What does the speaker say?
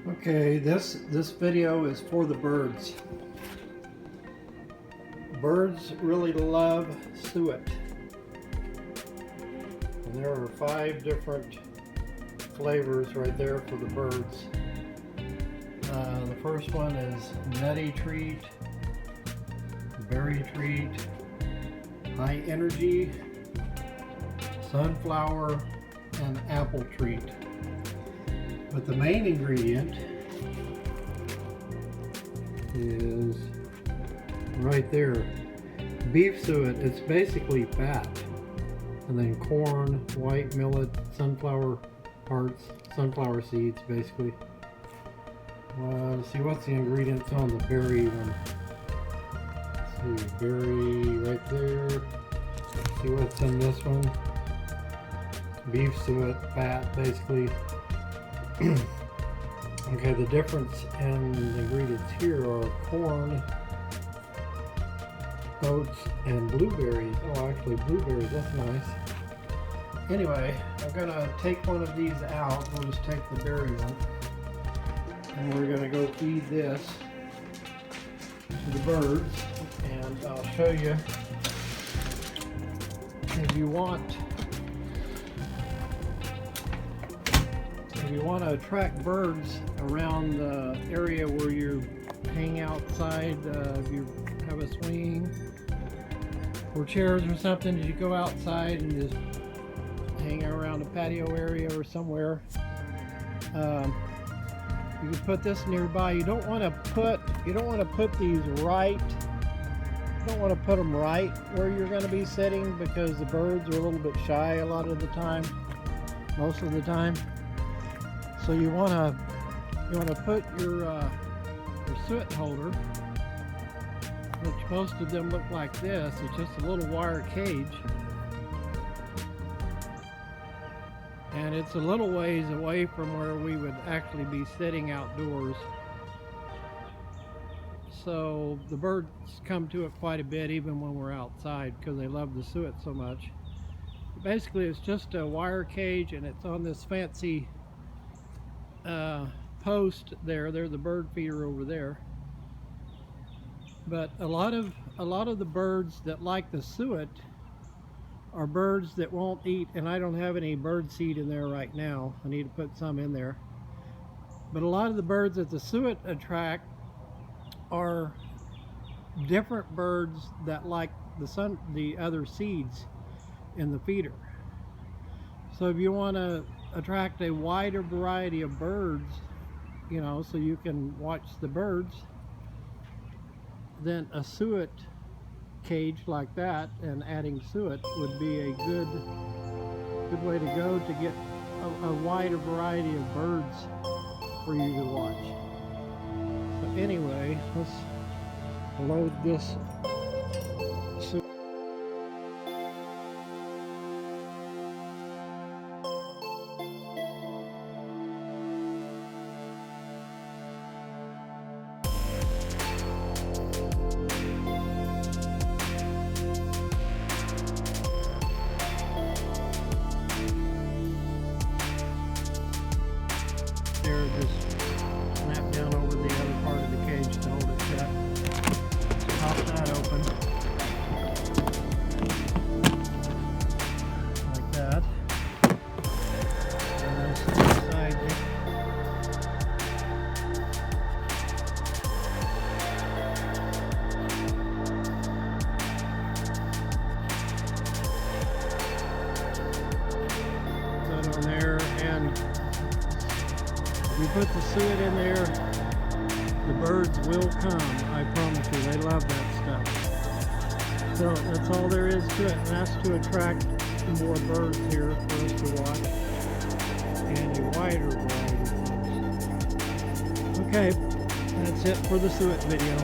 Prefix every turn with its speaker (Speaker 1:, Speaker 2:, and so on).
Speaker 1: Okay, this video is for the birds. Birds really love suet. And there are 5 different flavors right there for the birds. The first one is nutty treat, berry treat, high energy, sunflower, and apple treat. But the main ingredient is right there, beef suet. It's basically fat, and then corn, white millet, sunflower hearts, sunflower seeds basically. Let's see what's the ingredients on the berry one. Let's see, berry right there. Let's see what's in this one. Beef suet, fat basically. Okay, the difference in the ingredients here are corn, oats, and blueberries. Oh, actually blueberries, that's nice. Anyway, I'm gonna take one of these out. We'll just take the berry one, and we're gonna go feed this to the birds, and I'll show you. If you want to attract birds around the area where you hang outside, if you have a swing or chairs or something, you go outside and just hang around a patio area or somewhere. You can put this nearby. You don't want to put these right. You don't want to put them right where you're going to be sitting, because the birds are a little bit shy a lot of the time, most of the time. So you want to put your suet holder, which most of them look like this. It's just a little wire cage, and it's a little ways away from where we would actually be sitting outdoors. So the birds come to it quite a bit even when we're outside, because they love the suet so much. Basically, it's just a wire cage, and it's on this fancy post there. There's the bird feeder over there. But a lot of the birds that like the suet are birds that won't eat, and I don't have any bird seed in there right now. I need to put some in there. But a lot of the birds that the suet attract are different birds that like the other seeds in the feeder. So if you want to attract a wider variety of birds, you know, so you can watch the birds, then a suet cage like that and adding suet would be a good way to go to get a wider variety of birds for you to watch. So anyway, let's load this suet. Just snap down over the other part of the cage to hold it shut. Pop that open like that. And this side here. Put on there, and you put the suet in there, the birds will come. I promise you, they love that stuff. So that's all there is to it, and that's to attract more birds here for us to watch, and a wider variety. Okay, that's it for the suet video.